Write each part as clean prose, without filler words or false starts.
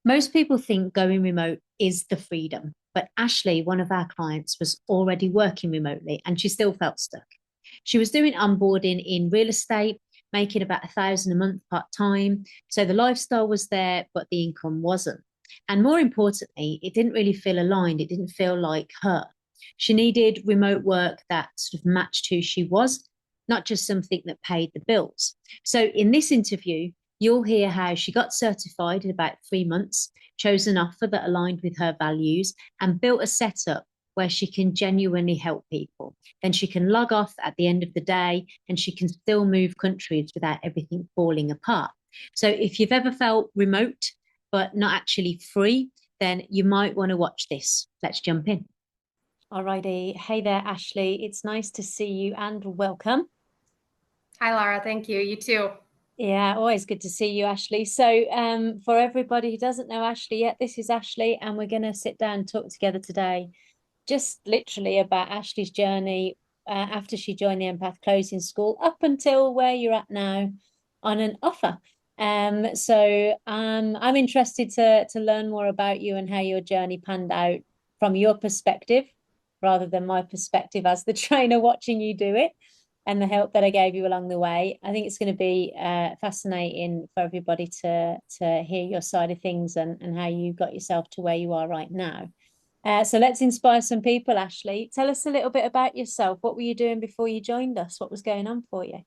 Most people think going remote is the freedom, but Ashley, one of our clients, was already working remotely and she still felt stuck. She was doing onboarding in real estate, making about 1,000 a month part time. So the lifestyle was there, but the income wasn't. And more importantly, it didn't really feel aligned. It didn't feel like her. She needed remote work that sort of matched who she was, not just something that paid the bills. So in this interview, you'll hear how she got certified in about 3 months, chose an offer that aligned with her values, and built a setup where she can genuinely help people. Then she can log off at the end of the day and she can still move countries without everything falling apart. So if you've ever felt remote but not actually free, then you might want to watch this. Let's jump in. Alrighty. Hey there, Ashley. It's nice to see you and welcome. Hi, Laura. Thank you. You too. Yeah, always good to see you, Ashley. So, for everybody who doesn't know Ashley yet, this is Ashley, and we're going to sit down and talk together today, just literally about Ashley's journey after she joined the Empath Closing School up until where you're at now on an offer. I'm interested to learn more about you and how your journey panned out from your perspective, rather than my perspective as the trainer watching you do it and the help that I gave you along the way. I think it's going to be fascinating for everybody to hear your side of things and how you got yourself to where you are right now. So let's inspire some people, Ashley. Tell us a little bit about yourself. What were you doing before you joined us? What was going on for you?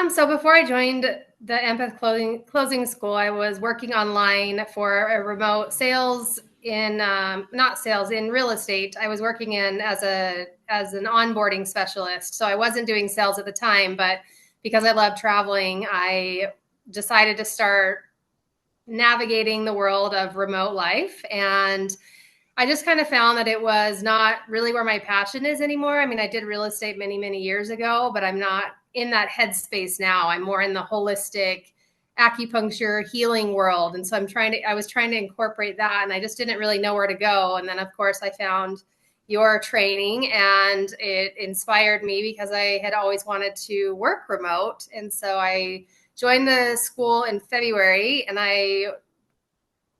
So before I joined the Empath Closing School, I was working online for a remote sales in not sales in real estate. I was working in as an onboarding specialist. So I wasn't doing sales at the time, but because I love traveling, I decided to start navigating the world of remote life. And I just kind of found that it was not really where my passion is anymore. I mean, I did real estate many, many years ago, but I'm not in that headspace now. I'm more in the holistic acupuncture healing world. And so I was trying to incorporate that and I just didn't really know where to go. And then of course I found your training and it inspired me because I had always wanted to work remote. And so I joined the school in February and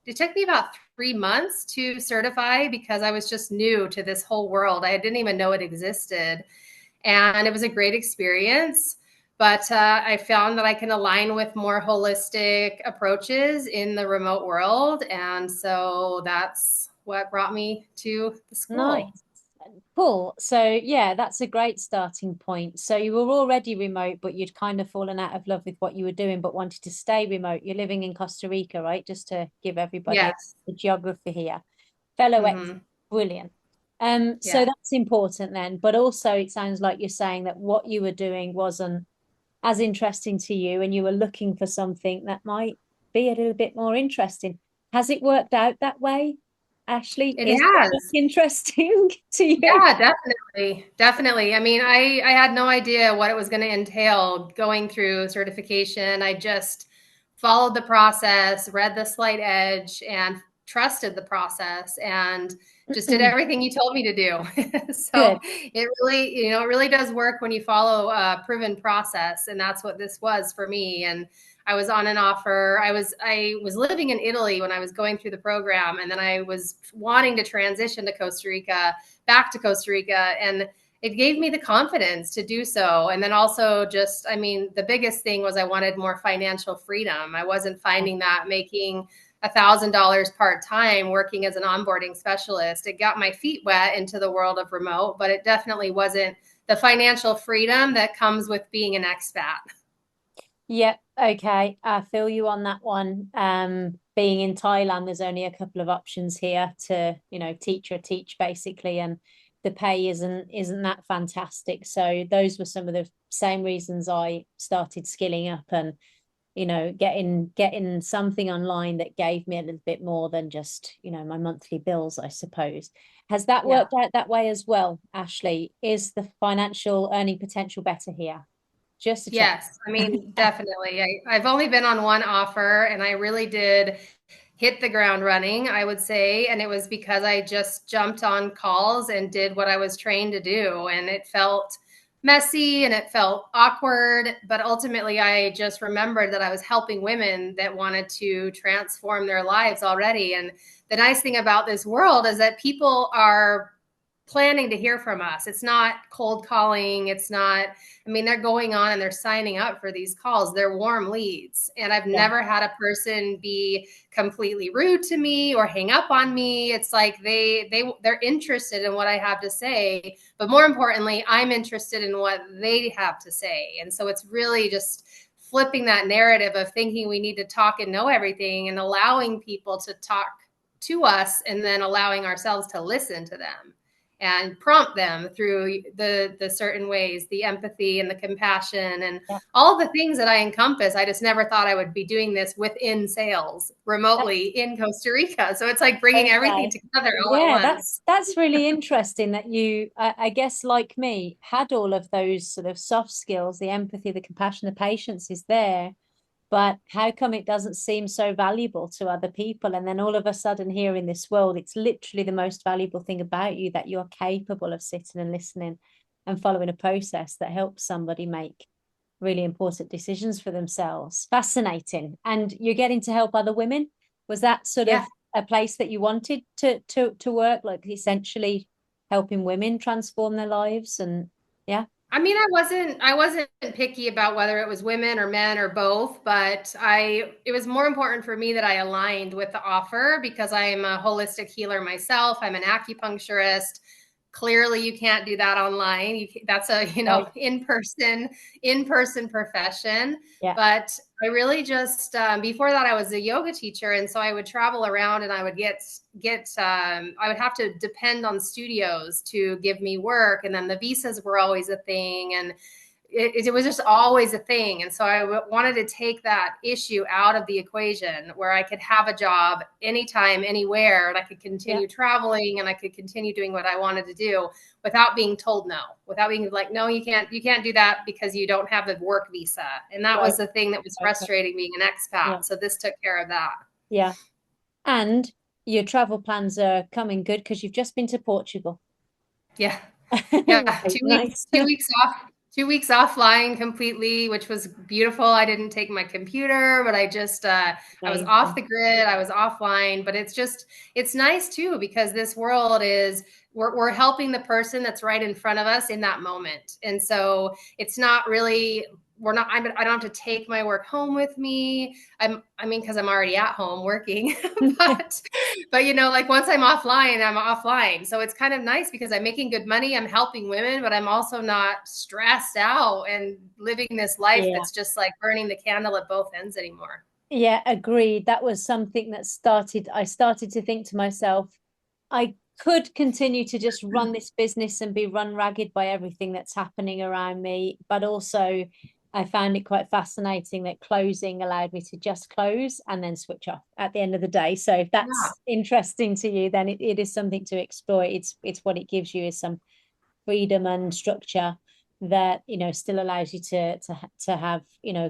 it took me about 3 months to certify because I was just new to this whole world. I didn't even know it existed. And it was a great experience. But I found that I can align with more holistic approaches in the remote world. And so that's what brought me to the Nice. school. Cool. So yeah, that's a great starting point. So you were already remote, but you'd kind of fallen out of love with what you were doing, but wanted to stay remote. You're living in Costa Rica, right? Just to give everybody Yes. the geography here. Fellow ex, Mm-hmm. brilliant. So Yeah. that's important then. But also it sounds like you're saying that what you were doing wasn't as interesting to you and you were looking for something that might be a little bit more interesting. Has it worked out that way, Ashley? It Is it has. interesting to you? Yeah, definitely. Definitely. I mean, I had no idea what it was going to entail going through certification. I just followed the process, read the slight edge, and trusted the process and just did everything you told me to do. Good. So it really, it really does work when you follow a proven process. And that's what this was for me. And I was on an offer. I was living in Italy when I was going through the program, and then I was wanting to transition to Costa Rica, back to Costa Rica, and it gave me the confidence to do so. And then also just, I mean, the biggest thing was I wanted more financial freedom. I wasn't finding that making $1,000 part time working as an onboarding specialist. It got my feet wet into the world of remote, but it definitely wasn't the financial freedom that comes with being an expat. Yep. Okay. I feel you on that one. Being in Thailand, there's only a couple of options here to, teach or teach basically, and the pay isn't that fantastic. So those were some of the same reasons I started skilling up and, getting something online that gave me a little bit more than just, my monthly bills, I suppose. Has that Yeah. worked out that way as well, Ashley? Is the financial earning potential better here? Just to check. Yes, I mean, definitely. I've only been on one offer and I really did hit the ground running, I would say. And it was because I just jumped on calls and did what I was trained to do. And it felt messy and it felt awkward. But ultimately, I just remembered that I was helping women that wanted to transform their lives already. And the nice thing about this world is that people are planning to hear from us. It's not cold calling. It's not, I mean, they're going on and they're signing up for these calls. They're warm leads. And I've Yeah. never had a person be completely rude to me or hang up on me. It's like they're interested in what I have to say, but more importantly, I'm interested in what they have to say. And so it's really just flipping that narrative of thinking we need to talk and know everything and allowing people to talk to us and then allowing ourselves to listen to them and prompt them through the certain ways, the empathy and the compassion and Yeah. all the things that I encompass. I just never thought I would be doing this within sales remotely That's in Costa Rica. So it's like bringing everything okay. together all at Yeah, once. that's really interesting that you, I guess, like me, had all of those sort of soft skills, the empathy, the compassion, the patience is there, but how come it doesn't seem so valuable to other people? And then all of a sudden, here in this world, it's literally the most valuable thing about you that you're capable of sitting and listening and following a process that helps somebody make really important decisions for themselves. Fascinating. And you're getting to help other women. Was that sort Yeah. of a place that you wanted to work, like essentially helping women transform their lives? And yeah. I mean, I wasn't picky about whether it was women or men or both, but it was more important for me that I aligned with the offer because I am a holistic healer myself. I'm an acupuncturist. Clearly you can't do that online. That's a, Right. in person profession. Yeah. But I really just before that I was a yoga teacher, and so I would travel around and I would get I would have to depend on studios to give me work, and then the visas were always a thing, and it was just always a thing. And so I wanted to take that issue out of the equation where I could have a job anytime, anywhere, and I could Yeah. continue traveling and I could continue doing what I wanted to do without being told no, without being like, no, you can't do that because you don't have the work visa. And that Right. was the thing that was Okay. frustrating being an Yeah. expat. So this took care of that. Yeah. And your travel plans are coming good because you've just been to Portugal. Yeah. Yeah, Right, two weeks, nice. 2 weeks off, 2 weeks offline completely, which was beautiful. I didn't take my computer, but I was off Amazing. the grid. I was offline, but it's nice too, because this world is, we're helping the person that's right in front of us in that moment. And so it's not really, I don't have to take my work home with me. I mean, cause I'm already at home working, but like once I'm offline, I'm offline. So it's kind of nice because I'm making good money. I'm helping women, but I'm also not stressed out and living this life Yeah. that's just like burning the candle at both ends anymore. Yeah, agreed. That was something that I started to think to myself, I could continue to just run this business and be run ragged by everything that's happening around me. But also, I found it quite fascinating that closing allowed me to just close and then switch off at the end of the day. So if Yeah. that's interesting to you, then it is something to explore. It's what it gives you is some freedom and structure that still allows you to have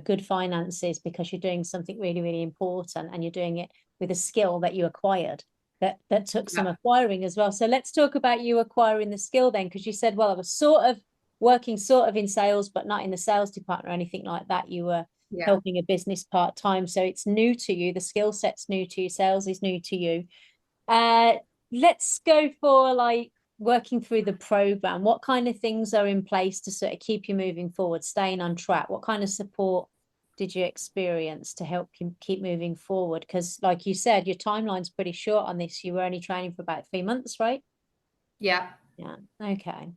good finances because you're doing something really really important and you're doing it with a skill that you acquired that took some Yeah. acquiring as well. So let's talk about you acquiring the skill then, because you said, well, I was sort of working sort of in sales but not in the sales department or anything like that. You were Yeah. helping a business part-time, so it's new to you, the skill set's new to you, sales is new to you. uh, let's go for like working through the program. What kind of things are in place to sort of keep you moving forward, staying on track? What kind of support did you experience to help you keep moving forward? Because, like you said, your timeline's pretty short on this. You were only training for about 3 months, right? Yeah. Yeah. Okay.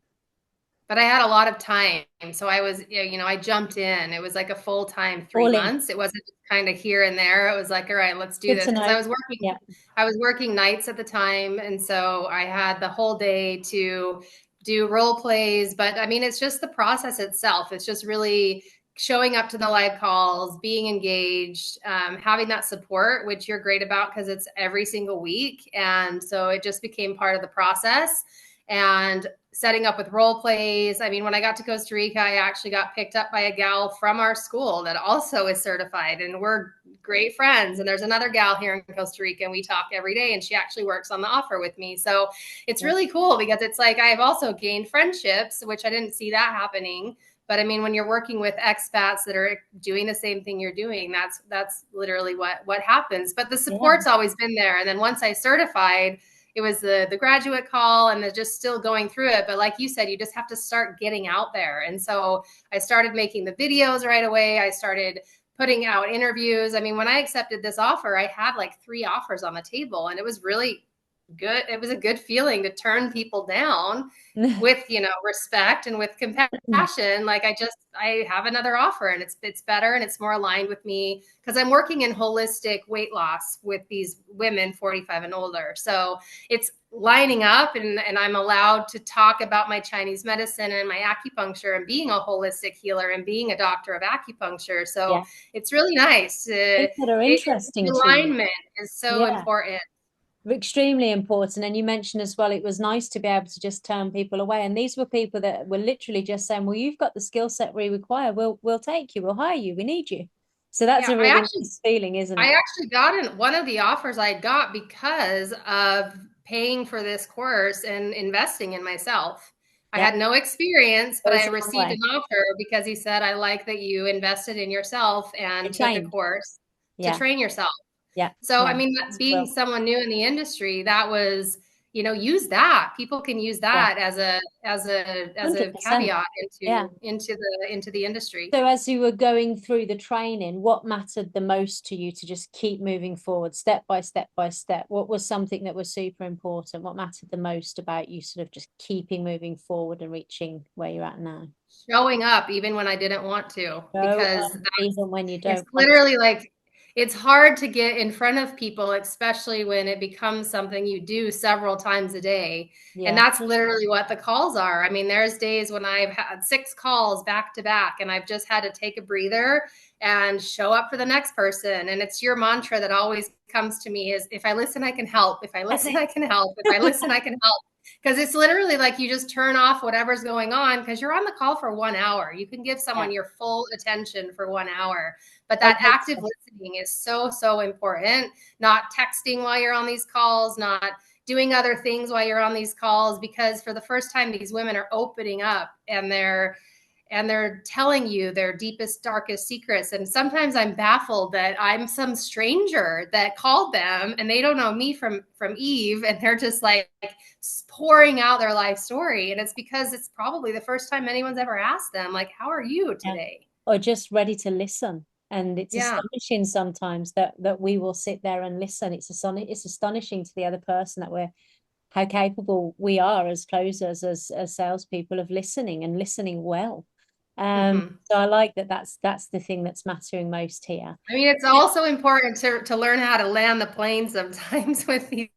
But I had a lot of time. So I was, I jumped in. It was like a full time three All in. months. It wasn't just kind of here and there. It was like, all right, let's do Good this. to Cause know. Yeah. I was working nights at the time. And so I had the whole day to do role plays. But I mean, it's just the process itself. It's just really showing up to the live calls, being engaged, having that support, which you're great about because it's every single week. And so it just became part of the process. and setting up with role plays. I mean, when I got to Costa Rica, I actually got picked up by a gal from our school that also is certified, and we're great friends. And there's another gal here in Costa Rica, and we talk every day, and she actually works on the offer with me. So it's really cool because it's like I've also gained friendships, which I didn't see that happening. But I mean, when you're working with expats that are doing the same thing you're doing, that's literally what happens. But the Yeah. support's always been there. And then once I certified, it was the graduate call and just still going through it. But like you said, you just have to start getting out there. And so I started making the videos right away. I started putting out interviews. I mean, when I accepted this offer, I had like 3 offers on the table, and it was really good. It was a good feeling to turn people down with, respect and with compassion. Like I have another offer, and it's better and it's more aligned with me because I'm working in holistic weight loss with these women 45 and older. So it's lining up, and I'm allowed to talk about my Chinese medicine and my acupuncture and being a holistic healer and being a doctor of acupuncture. So Yeah. it's really nice. Things that are interesting to you. Alignment is so Yeah. important. Extremely important. And you mentioned as well, it was nice to be able to just turn people away. And these were people that were literally just saying, well, you've got the skill set we require. We'll take you. We'll hire you. We need you. So that's Yeah, a really nice feeling, isn't I it? actually got in one of the offers I got because of paying for this course and investing in myself. I Yeah. had no experience, but I Goes a long received way. an offer because he said, I like that you invested in yourself You and took a trained. course to Yeah. train yourself. Yeah. So, I Yeah. mean, It's being well. someone new in the industry, that was, use that. People can use Yeah. that as a 100%. caveat Yeah. into the industry. So as you were going through the training, what mattered the most to you to just keep moving forward, step by step by step? What was something that was super important? What mattered the most about you sort of just keeping moving forward and reaching where you're at now? Showing up even when I didn't want to, Go because even when you it's don't want to. literally like it's hard to get in front of people, especially when it becomes something you do several times a day. And Yeah. that's literally what the calls are. I mean, there's days when I've had 6 calls back to back, and I've just had to take a breather and show up for the next person. And it's your mantra that always comes to me is, if I listen, I can help. If I That's listen, it. I can help. If I listen, I can help. Because it's literally like you just turn off whatever's going on because you're on the call for 1 hour. You can give Yeah. someone your full attention for 1 hour. But that Okay. active listening is so, so important. Not texting while you're on these calls, not doing other things while you're on these calls, because for the first time, these women are opening up, and they're telling you their deepest, darkest secrets. And sometimes I'm baffled that I'm some stranger that called them and they don't know me from Eve, and they're just like pouring out their life story. And it's because it's probably the first time anyone's ever asked them, like, how are you Yeah. today? Or just ready to listen. And it's Yeah. astonishing sometimes that we will sit there and listen. It's astonishing to the other person that we're how capable we are as closers, as salespeople of listening and listening well. Mm-hmm. So I like that that's the thing that's mattering most here. I mean, it's also important to learn how to land the plane sometimes with these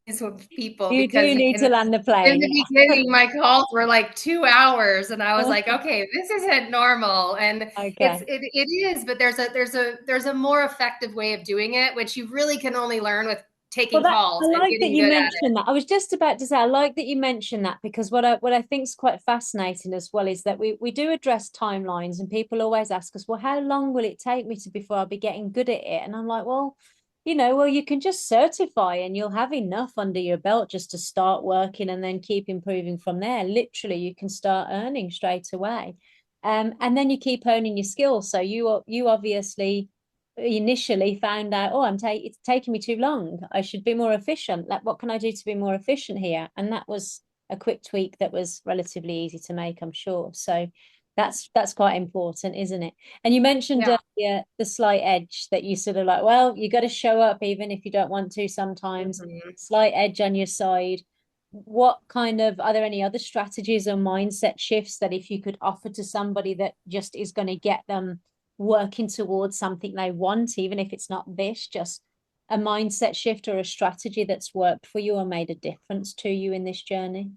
people, You do because need to land the in plane, the beginning, my calls were like 2 hours, and I was yeah. like, okay, this isn't normal. And Okay. it is, but there's a more effective way of doing it, which you really can only learn with Well, taking that I calls and like that getting you good at it. mentioned that. I was just about to say I like that you mentioned that because what I think is quite fascinating as well is that we do address timelines and people always ask us, well, how long will it take me to before I'll be getting good at it? And I'm like, well, you can just certify and you'll have enough under your belt just to start working and then keep improving from there. Literally, you can start earning straight away. And then you keep honing your skills. So you obviously initially found out, oh, it's taking me too long. I should be more efficient. Like, what can I do to be more efficient here? And that was a quick tweak that was relatively easy to make, I'm sure. So that's quite important, isn't it? And you mentioned Yeah. earlier the slight edge that you sort of like, well, you got to show up even if you don't want to sometimes. Mhm. Slight edge on your side. What kind of are there any other strategies or mindset shifts that if you could offer to somebody that just is going to get them working towards something they want, even if it's not this, just a mindset shift or a strategy that's worked for you or made a difference to you in this journey?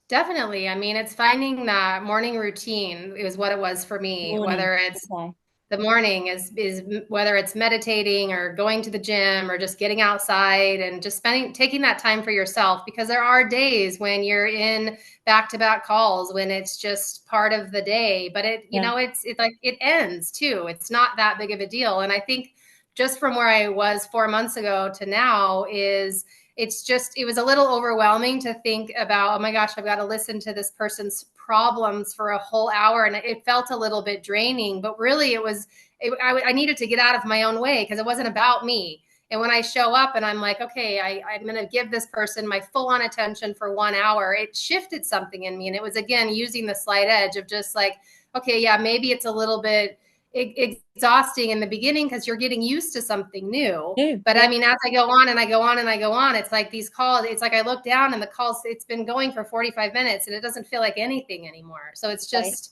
Definitely. I mean, it's finding that morning routine is what it was for me, Morning. whether it's Okay. the morning is whether it's meditating or going to the gym or just getting outside and just taking that time for yourself, because there are days when you're in back-to-back calls when it's just part of the day, but it's like it ends too. It's not that big of a deal. And I think just from where I was 4 months ago to now it was a little overwhelming to think about, oh my gosh, I've got to listen to this person's problems for a whole hour. And it felt a little bit draining, but really I needed to get out of my own way because it wasn't about me. And when I show up and I'm like, okay, I'm going to give this person my full on attention for 1 hour, it shifted something in me. And it was, again, using the slight edge of just like, okay, yeah, maybe it's a little bit exhausting in the beginning because you're getting used to something new. But I mean, as I go on and I go on and I go on, it's like these calls, it's like I look down and the calls, it's been going for 45 minutes and it doesn't feel like anything anymore. So it's just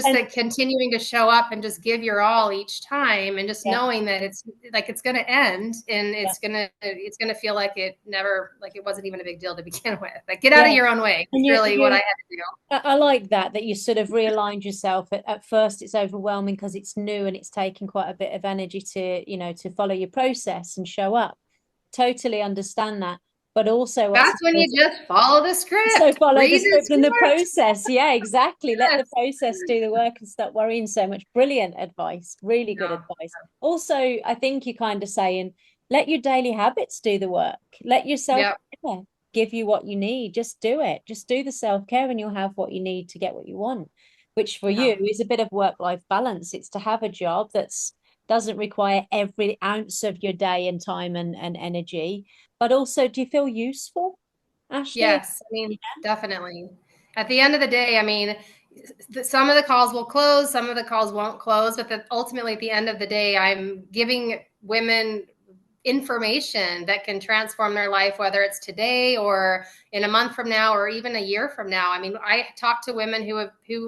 like continuing to show up and just give your all each time, and just knowing that it's going to end, and it's going to feel like it wasn't even a big deal to begin with. Like, get out of your own way. It's really what I had to do. I like that you sort of realigned yourself. At first it's overwhelming because it's new and it's taking quite a bit of energy to follow your process and show up. Totally understand that. But also that's when you just follow the script. So follow the script and the process. Yeah, exactly. Let the process do the work and stop worrying so much. Brilliant advice. Really good advice. Also, I think you're kind of saying, let your daily habits do the work. Let yourself give you what you need. Just do it. Just do the self-care and you'll have what you need to get what you want, which for you is a bit of work-life balance. It's to have a job that's doesn't require every ounce of your day and time and energy. But also, do you feel useful, Ashley? Yes, I mean, definitely. At the end of the day, I mean, some of the calls will close, some of the calls won't close, but ultimately at the end of the day, I'm giving women information that can transform their life, whether it's today or in a month from now or even a year from now. I mean, I talked to women who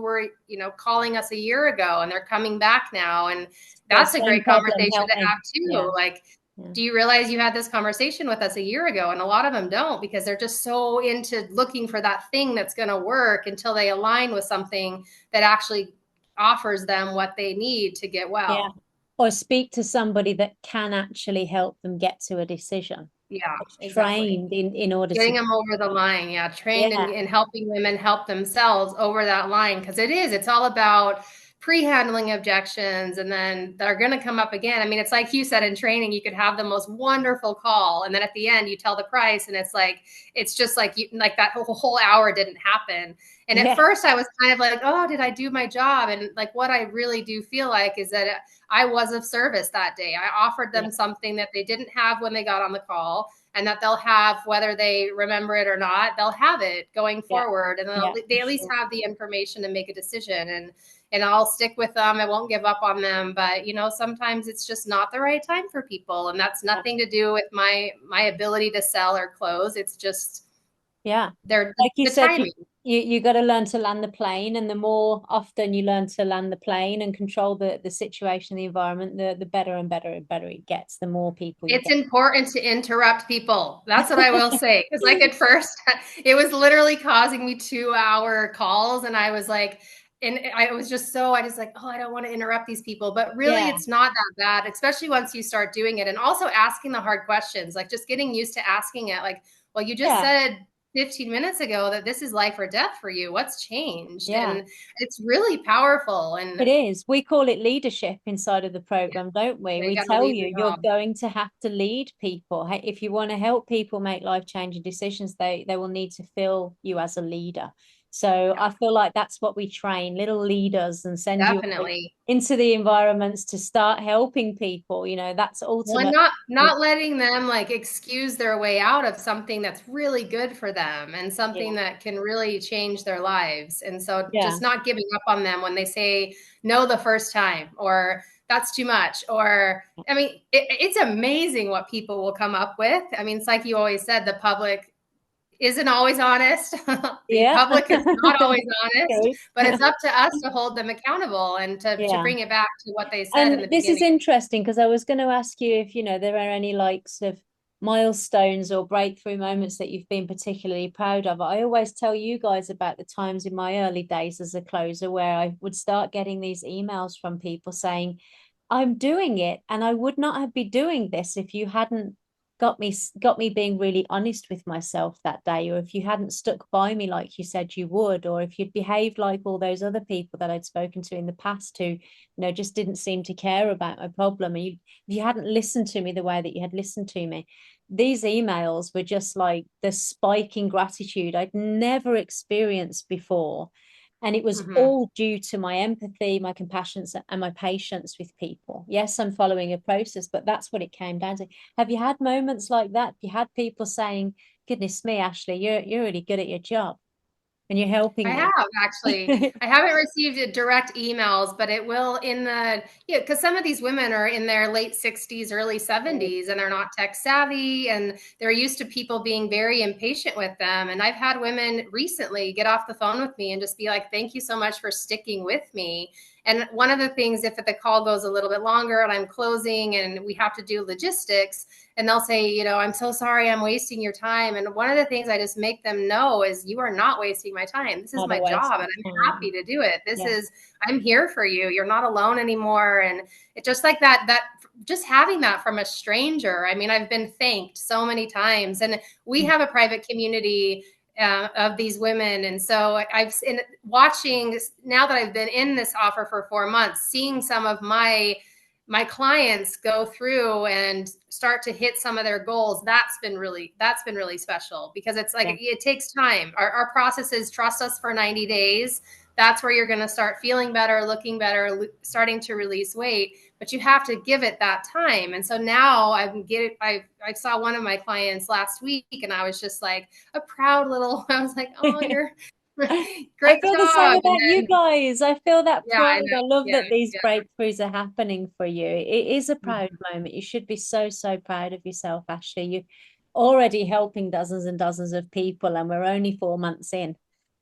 were, calling us a year ago and they're coming back now. And that's a great conversation to have too. Yeah. Like, do you realize you had this conversation with us a year ago? And a lot of them don't, because they're just so into looking for that thing that's going to work until they align with something that actually offers them what they need to get well. Yeah. Or speak to somebody that can actually help them get to a decision. Yeah, trained in order getting them over the line. Yeah, trained in helping women help themselves over that line, because it's all about pre-handling objections, and then they're going to come up again. I mean, it's like you said, in training, you could have the most wonderful call, and then at the end you tell the price, and it's just like that whole hour didn't happen. And at first I was kind of like, oh, did I do my job? And like, what I really do feel like is that I was of service that day. I offered them something that they didn't have when they got on the call, and that they'll have, whether they remember it or not, they'll have it going forward. And they at least have the information to make a decision. And I'll stick with them. I won't give up on them. But, sometimes it's just not the right time for people. And that's nothing to do with my ability to sell or close. It's just, they're like you said, you got to learn to land the plane. And the more often you learn to land the plane and control the situation, the environment, the better and better and better it gets, the more people it's important to interrupt people. That's what I will say. Because like at first, it was literally causing me 2-hour calls. And I was like, and I was just I just like, oh, I don't want to interrupt these people. But really, it's not that bad, especially once you start doing it. And also asking the hard questions, like just getting used to asking it. Like, well, you just said 15 minutes ago that this is life or death for you. What's changed? And it's really powerful. And it is. We call it leadership inside of the program, don't we? We tell you you're going to have to lead people. If you want to help people make life-changing decisions, they will need to feel you as a leader. So I feel like that's what we train, little leaders, and send you into the environments to start helping people. That's ultimately not letting them like excuse their way out of something that's really good for them and something that can really change their lives. And so just not giving up on them when they say no the first time, or that's too much. Or, I mean, it's amazing what people will come up with. I mean, it's like you always said, the public isn't always honest. The public is not always honest, but it's up to us to hold them accountable and to bring it back to what they said in the beginning. This is interesting, because I was going to ask you if there are any likes of milestones or breakthrough moments that you've been particularly proud of. I always tell you guys about the times in my early days as a closer where I would start getting these emails from people saying, I'm doing it, and I would not have been doing this if you hadn't got me being really honest with myself that day, or if you hadn't stuck by me like you said you would, or if you'd behaved like all those other people that I'd spoken to in the past who, just didn't seem to care about my problem, and if you hadn't listened to me the way that you had listened to me. These emails were just like the spike in gratitude I'd never experienced before. And it was Mm-hmm. all due to my empathy, my compassion, and my patience with people. Yes, I'm following a process, but that's what it came down to. Have you had moments like that? Have you had people saying, "Goodness me, Ashley, you're really good at your job, and you're I helping me." have actually. I haven't received direct emails, but it will in the, yeah, because some of these women are in their late 60s, early 70s, and they're not tech savvy, and they're used to people being very impatient with them. And I've had women recently get off the phone with me and just be like, "Thank you so much for sticking with me." And one of the things, if the call goes a little bit longer and I'm closing and we have to do logistics, and they'll say, I'm so sorry I'm wasting your time. And one of the things I just make them know is, you are not wasting my time. This is Not a my waste job of and I'm happy time. to do it. Yeah. I'm here for you. You're not alone anymore. And it's just like that just having that from a stranger. I mean, I've been thanked so many times, and we have a private community of these women. And so I've in watching now that I've been in this offer for 4 months, seeing some of my clients go through and start to hit some of their goals, that's been really special, because it's like Yeah. it takes time. Our process is trust us for 90 days. That's where you're going to start feeling better, looking better, starting to release weight, but you have to give it that time. And so now I saw one of my clients last week, and I was just like a proud little, I was like, "Oh, you're I great feel the same job." And about you then, guys. I feel that yeah, I pride. know. I love Yeah, that these yeah. breakthroughs are happening for you. It is a proud Mhm. moment. You should be so, so proud of yourself, Ashley. You're already helping dozens and dozens of people, and we're only 4 months in.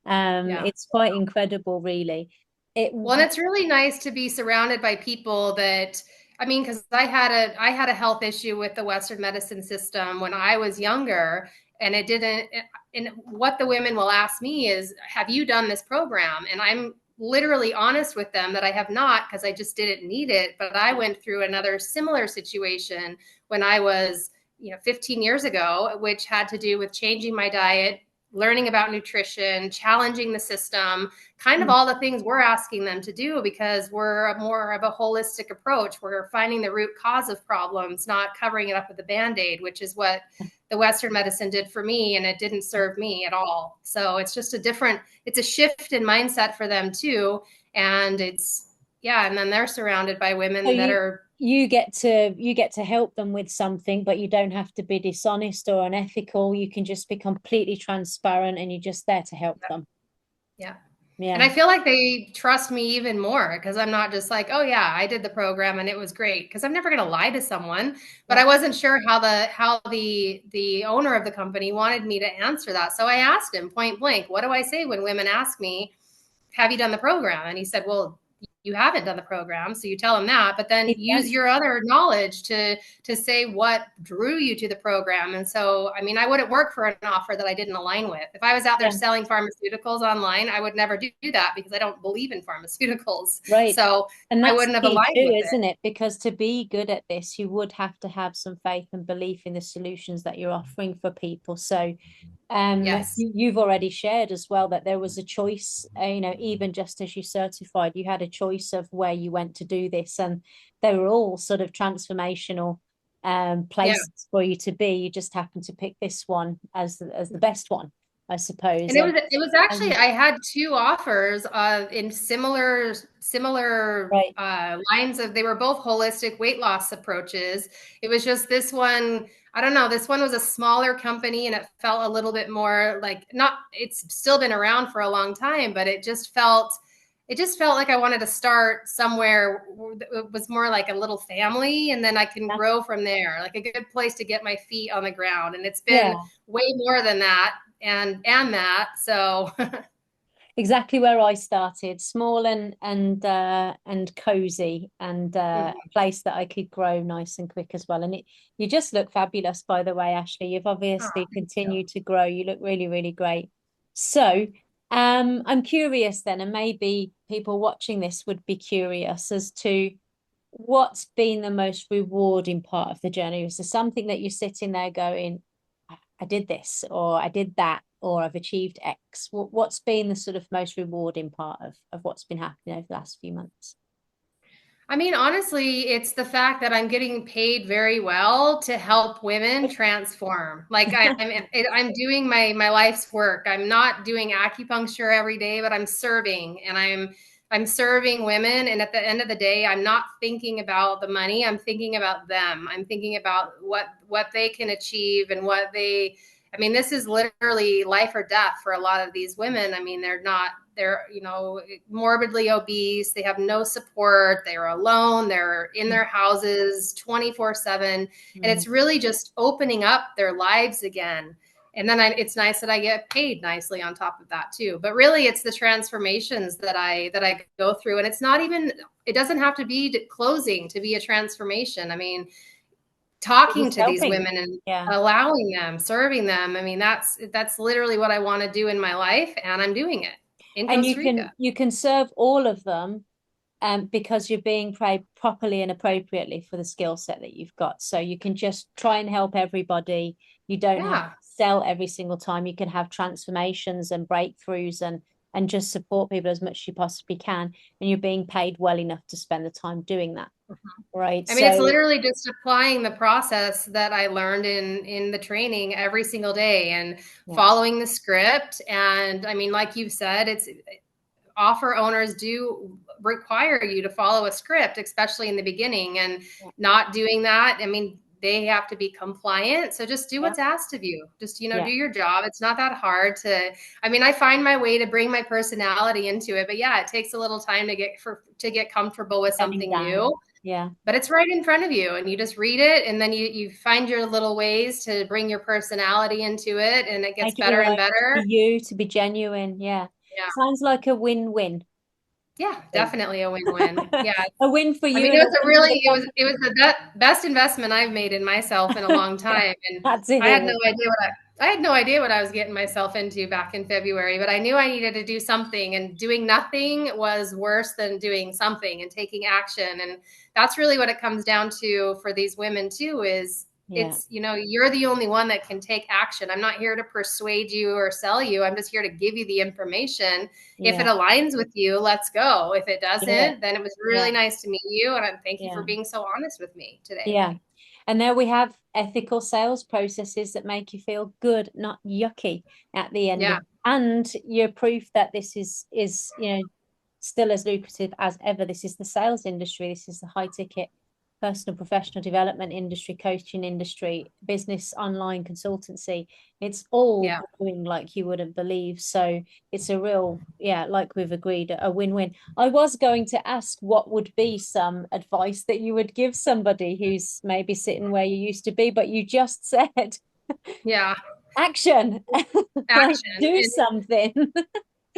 Yeah. It's quite incredible, really. It Well, and it's really nice to be surrounded by people that, I mean, because I had a health issue with the Western medicine system when I was younger, and it didn't. And what the women will ask me is, "Have you done this program?" And I'm literally honest with them that I have not, because I just didn't need it. But I went through another similar situation when I was, 15 years ago, which had to do with changing my diet, learning about nutrition, challenging the system, kind of all the things we're asking them to do, because we're more of a holistic approach. We're finding the root cause of problems, not covering it up with a band-aid, which is what the Western medicine did for me, and it didn't serve me at all. So it's just it's a shift in mindset for them too. And yeah, and then they're surrounded by So women that you are, you get to help them with something, but you don't have to be dishonest or unethical. You can just be completely transparent, and you're just there to help them. yeah. And I Yeah. feel like they trust me even more, because I'm not just like, "Oh yeah, I did the program and it was great," because I'm never going to lie to someone. But Yeah. I wasn't sure how the owner of the company wanted me to answer that. So I asked him point blank, "What do I say when women ask me, have you done the program?" And he said, "Well, you haven't done the program, so you tell them that, but then use Exactly. your other knowledge to say what drew you to the program." And so, I mean, I wouldn't work for an offer that I didn't align with. If I was out there Yeah. selling pharmaceuticals online, I would never do that, because I don't believe in pharmaceuticals. Right. So And I that's wouldn't have key aligned too, with it. isn't it? Because to be good at this, you would have to have some faith and belief in the solutions that you're offering for people. So, Yes. you've already shared as well that there was a choice, even just as you certified, you had a choice of where you went to do this, and they were all sort of transformational Yeah. places for you to be. You just happened to pick this one as the best one, I suppose. And it was actually, And I had two offers in similar right, lines of, they were both holistic weight loss approaches. It was just this one, I don't know, this one was a smaller company, and it felt a little bit more like, not, it's still been around for a long time, but it just felt like I wanted to start somewhere. It was more like a little family, and then I can yeah, grow from there, like a good place to get my feet on the ground. And it's been yeah. way more than that, and that. So exactly where I started, small and cozy, and a Mhm. place that I could grow nice and quick as well. And you just look fabulous, by the way, Ashley. You've Oh, obviously thank you. continued to grow. You look really, really great. So, I'm curious then, and maybe people watching this would be curious as to what's been the most rewarding part of the journey? Is there something that you're sitting there going, I did this, or I did that, or I've achieved X? What's been the sort of most rewarding part of what's been happening over the last few months? I mean, honestly, it's the fact that I'm getting paid very well to help women transform. Like I'm doing my life's work. I'm not doing acupuncture every day, but I'm serving, and I'm serving women. And at the end of the day, I'm not thinking about the money. I'm thinking about them. I'm thinking about what they can achieve and what they. I mean, this is literally life or death for a lot of these women. I mean, they're morbidly obese, they have no support, they're alone, they're in their houses 24/7, and Mm. it's really just opening up their lives again. And then it's nice that I get paid nicely on top of that too. But really, it's the transformations that I go through, and it's not even. It doesn't have to be closing to be a transformation. I mean, talking Just to these helping. women and Yeah. allowing them, serving them. I mean, that's literally what I want to do in my life, and I'm doing it in And Costa Rica. you can serve all of them because you're being paid properly and appropriately for the skill set that you've got. So you can just try and help everybody. You don't have to Yeah. sell every single time. You can have transformations and breakthroughs and just support people as much as you possibly can. And you're being paid well enough to spend the time doing that. Right. I mean, it's So literally just applying the process that I learned in the training every single day and yeah, following the script. And I mean, like you've said, it's offer owners do require you to follow a script, especially in the beginning, and yeah, not doing that. I mean, they have to be compliant. So just do yeah, what's asked of you. Just, yeah. do your job. It's not that hard I mean, I find my way to bring my personality into it, but yeah, it takes a little time to get comfortable with Bedding something new, down. Yeah. but it's right in front of you and you just read it, and then you find your little ways to bring your personality into it, and it gets Make it your better and own to be better. you, to be genuine. Yeah. Yeah. Sounds like a win-win. Yeah, definitely a win-win. Yeah. A win for I you mean, and a win for the company. it was the best investment I've made in myself in a long Yeah, time. And glad to I hear had no it. idea I had no idea what I was getting myself into back in February, but I knew I needed to do something, and doing nothing was worse than doing something and taking action. And that's really what it comes down to for these women too, is Yeah, you're the only one that can take action. I'm not here to persuade you or sell you. I'm just here to give you the information. If it yeah, aligns with you, let's go. If it do it. doesn't, then it was Yeah, really nice to meet you. And I thank you for yeah, being so honest with me today. yeah. And there we have ethical sales processes that make you feel good, not yucky at the end of Yeah. it. And you're proof that this is still as lucrative as ever. This is the sales industry. This is the high ticket personal professional development industry, coaching industry, business online consultancy. It's all Yeah. growing like you wouldn't believe. So it's a real, yeah, like we've agreed, a win-win. I was going to ask what would be some advice that you would give somebody who's maybe sitting where you used to be, but you just said Yeah. action, like Action. do something.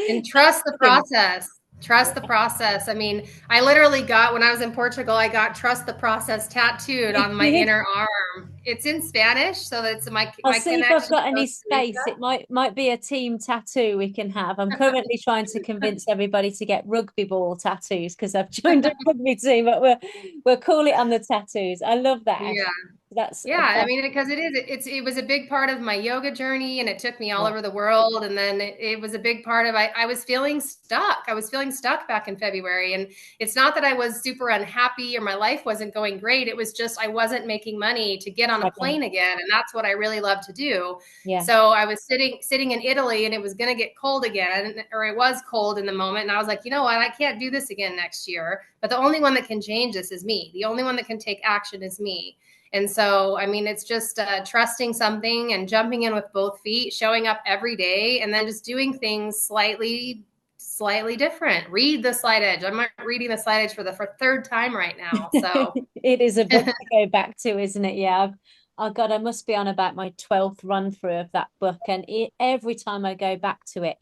And trust the Action. process. Trust the process. I mean, I literally got, when I was in Portugal, I got trust the process tattooed You on my did. inner arm. It's in Spanish, so that's I'll my see if I've connection to got any Costa Rica. space. It might be a team tattoo we can have. I'm currently trying to convince everybody to get rugby ball tattoos because I've joined a rugby team, but we'll call it on the tattoos. I love that, Ash. Yeah. That's Yeah, I that's mean, because it was a big part of my yoga journey, and it took me all yeah, over the world. And then it was a big part of I was feeling stuck. I was feeling stuck back in February, and it's not that I was super unhappy or my life wasn't going great. It was just I wasn't making money to get on a struggling. plane again, and that's what I really love to do. Yeah, So I was sitting in Italy, and it was going to get cold again, or it was cold in the moment, and I was like, you know what, I can't do this again next year. But the only one that can change this is me. The only one that can take action is me. And so, I mean, it's just trusting something and jumping in with both feet, showing up every day, and then just doing things slightly different. Read the slide edge. I'm reading the slide edge for the third time right now. So, it is a book to go back to, isn't it? Yeah, oh God, I must be on about my 12th run through of that book, and every time I go back to it,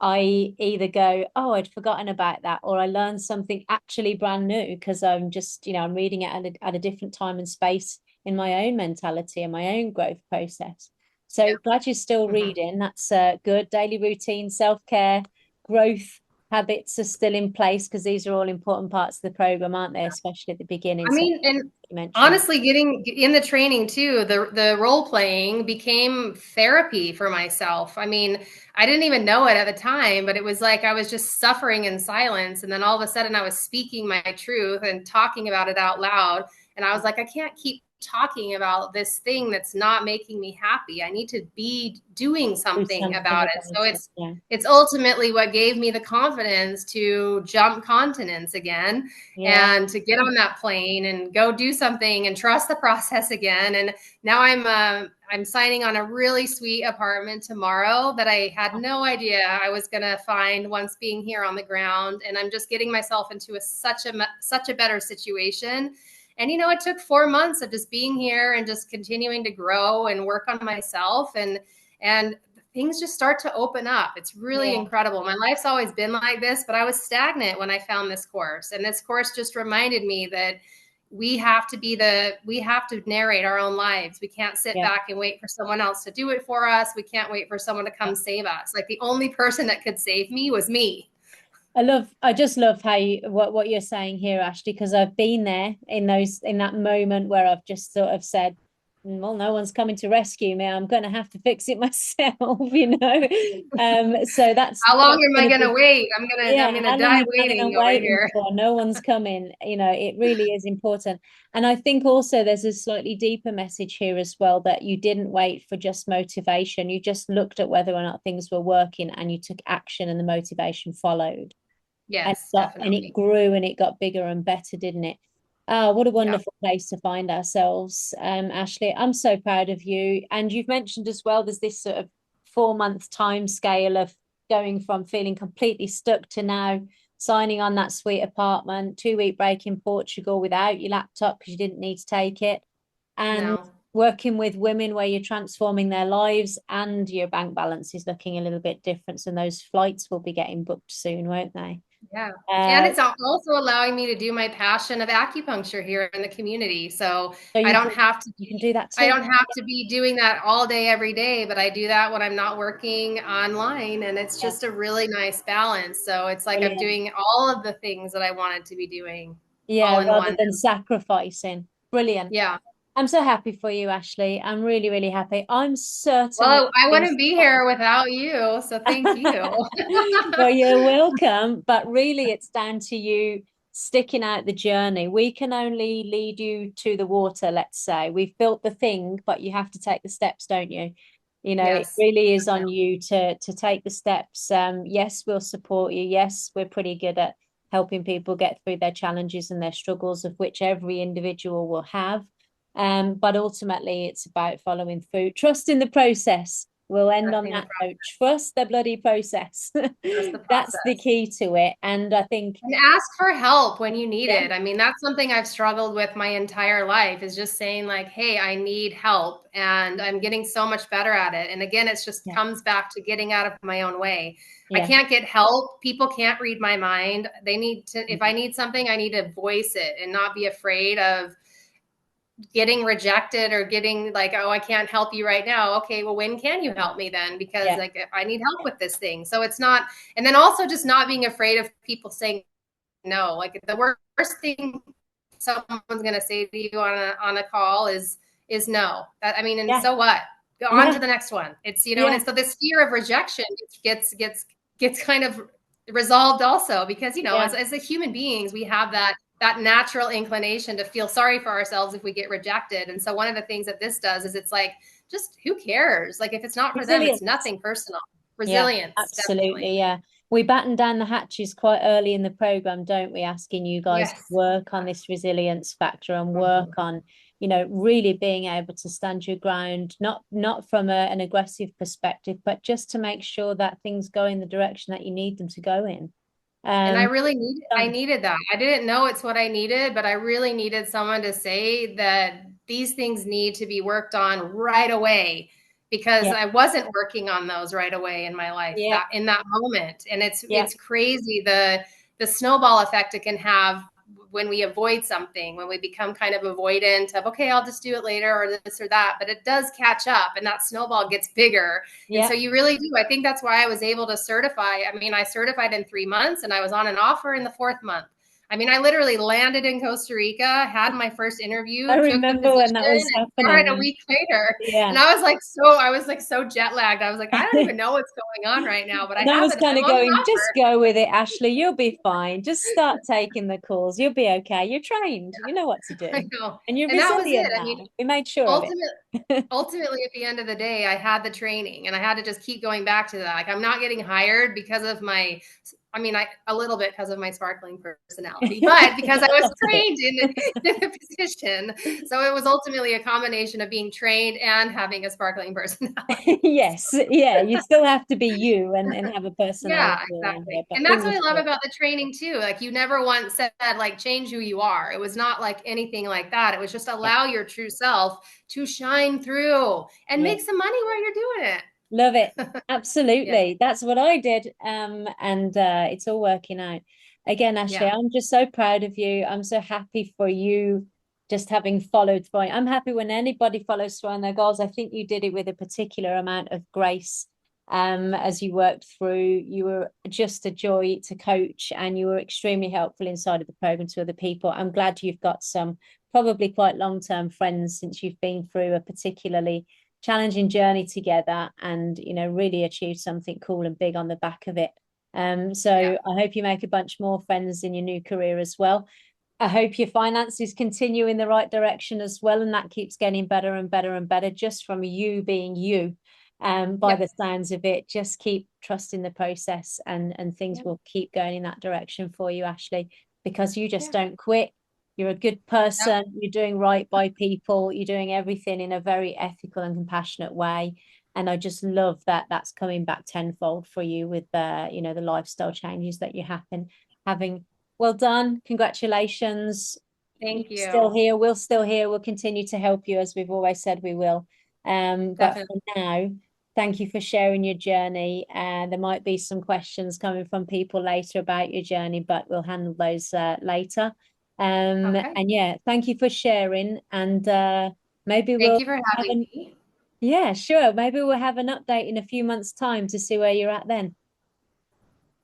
I either go, oh, I'd forgotten about that, or I learned something actually brand new because I'm just, I'm reading it at a different time and space in my own mentality and my own growth process. Yeah. So glad you're still Mhm. reading. That's good. Daily routine, self-care, growth habits are still in place because these are all important parts of the program, aren't they? Especially at the beginning. I So mean, and you mentioned. honestly, getting in the training too, the role playing became therapy for myself. I mean, I didn't even know it at the time, but it was like I was just suffering in silence, and then all of a sudden I was speaking my truth and talking about it out loud, and I was like, I can't keep talking about this thing that's not making me happy. I need to be doing Do something something about it. about So it. Yeah. it's ultimately what gave me the confidence to jump continents again Yeah. and to get on that plane and go do something and trust the process again. And now I'm signing on a really sweet apartment tomorrow that I had no idea I was going to find once being here on the ground. And I'm just getting myself into such a better situation. And it took 4 months of just being here and just continuing to grow and work on myself, and things just start to open up. It's really Yeah. incredible. My life's always been like this, but I was stagnant when I found this course. And this course just reminded me that we have to narrate our own lives. We can't sit Yeah. back and wait for someone else to do it for us. We can't wait for someone to come save us. Like the only person that could save me was me. I just love how what you're saying here, Ashley, because I've been there in that moment where I've just sort of said, well, no one's coming to rescue me. I'm going to have to fix it myself, you know. So that's How long am I going to going to be, wait? I'm yeah, going how to long are die you planning on waiting over waiting here. for? No one's coming. It really is important. And I think also there's a slightly deeper message here as well that you didn't wait for just motivation. You just looked at whether or not things were working and you took action and the motivation followed Yes, and it definitely. grew and it got bigger and better, didn't it? Oh, what a Yeah. wonderful place to find ourselves, Ashley. I'm so proud of you. And you've mentioned as well, there's this sort of 4 month time scale of going from feeling completely stuck to now signing on that sweet apartment, 2 week break in Portugal without your laptop because you didn't need to take it, and No. working with women where you're transforming their lives and your bank balance is looking a little bit different. And those flights will be getting booked soon, won't they? Yeah. And Uh, it's also allowing me to do my passion of acupuncture here in the community. So so I don't have to you can do that I too. don't have to be doing that all day every day, but I do that when I'm not working online, and it's Yeah, just a really nice balance. So it's like I'm brilliant. doing all of the things that I wanted to be doing all Yeah, in rather one. than sacrificing. Brilliant. Yeah. I'm so happy for you, Ashley. I'm really, really happy. I'm certainly Well, I going to wouldn't be support here without you, so thank you. well, you're welcome. But really, it's down to you sticking out the journey. We can only lead you to the water, let's say. We've built the thing, but you have to take the steps, don't you? It Yes. really is on Definitely. you to take the steps. Yes, we'll support you. Yes, we're pretty good at helping people get through their challenges and their struggles, of which every individual will have. But ultimately, it's about following through, trust in the process. We'll end on Trusting the that note. Trust the bloody process. trust the That's the process. key to it. And I think, And ask for help when you need yeah, it. I mean, that's something I've struggled with my entire life is just saying like, "Hey, I need help." And I'm getting so much better at it. And again, it's just yeah, comes back to getting out of my own way. I yeah, can't get help. People can't read my mind. They need to if I mm, need something, I need to voice it and not be afraid of getting rejected or getting like, oh, I can't help you right now. Okay, well, when can you help me then? Because yeah, like I need help with this thing. So it's not, and then also just not being afraid of people saying no. Like the worst thing someone's gonna say to you on a call is no. That I mean, and yeah, so what? Go on to yeah, the next one. It's and yeah, it's so this fear of rejection gets kind of resolved also because yeah. as a human beings we have that natural inclination to feel sorry for ourselves if we get rejected. And so one of the things that this does is it's like, just who cares? Like if it's not for them, it's Resilience. nothing personal. Yeah, Resilience, definitely. absolutely. Yeah. We batten down the hatches quite early in the program, don't we? Asking you guys to Yes. work on this resilience factor and work Mhm. on, really being able to stand your ground, not from an aggressive perspective, but just to make sure that things go in the direction that you need them to go in. And I Um, really I needed that. I didn't know it's what I needed, but I really needed someone to say that these things need to be worked on right away. because Yeah. I wasn't working on those right away in my life Yeah. that in that moment. And Yeah. it's crazy the snowball effect it can have when we avoid something, when we become kind of avoidant of, okay, I'll just do it later or this or that, but it does catch up and that snowball gets bigger. And Yeah. so you really do. I think that's why I was able to certify. I mean, I certified in 3 months and I was on an offer in the fourth month. I mean, I literally landed in Costa Rica, had my first I interview, took the remember when position, that was and started a happening. week later. Yeah. And I was like so jet lagged. I was like, I don't even know what's going on right now, but And I was kind I'm of on going, an just go with it, Ashley. You'll be fine. Just start taking the calls. You'll be okay. You're trained. You know what to offer. do. I know. And you're And that was it. resilient I mean, now. We made sure of ultimately, it. ultimately at the end of the day, I had the training and I had to just keep going back to that. Like I'm not getting hired because of my, I mean, a little bit because of my sparkling personality, but because I was Lots of trained in the position. So it was ultimately a combination of being trained and having a sparkling it. personality. Yes. Yeah. You still have to be you and have a personality Yeah, around exactly. it. But And that's what fingers I love crossed. about the training too. Like you never once said like change who you are. It was not like anything like that. It was just Yeah. allow your true self to shine through and Yeah. make some money while you're doing it. Love it. Yeah. Absolutely. That's what I did. And it's all working out. Again, Ashley, Yeah. I'm just so proud of you. I'm so happy for you just having followed through. I'm happy when anybody follows through on their goals. I think you did it with a particular amount of grace. As you worked through, you were just a joy to coach and you were extremely helpful inside of the program to other people. I'm glad you've got some probably quite long-term friends since you've been through a particularly challenging journey together and really achieve something cool and big on the back of it. So Yeah. I hope you make a bunch more friends in your new career as well. I hope your finances continue in the right direction as well, and that keeps getting better and better and better just from you being you. By the Yep. sounds of it, just keep trusting the process and things Yep. will keep going in that direction for you, Ashley, because you just Yeah. don't quit. You're a good Yep. person. You're doing right by people. You're doing everything in a very ethical and compassionate way. And I just love that that's coming back tenfold for you with the lifestyle changes that you happen having. Well done. Congratulations. You're Thank still you. here. We'll still here. We'll continue to help you as we've always said we will. But Definitely. for now, thank you for sharing your journey. There might be some questions coming from people later about your journey, but we'll handle those later. Okay. And yeah, thank you for sharing. And maybe Thank we'll you for have having an me. yeah, sure. Maybe we'll have an update in a few months' time to see where you're at then.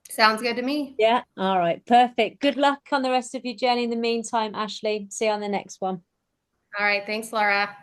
Sounds good to me. Yeah. All right. Perfect. Good luck on the rest of your journey in the meantime, Ashley. See you on the next one. All right. Thanks, Laura.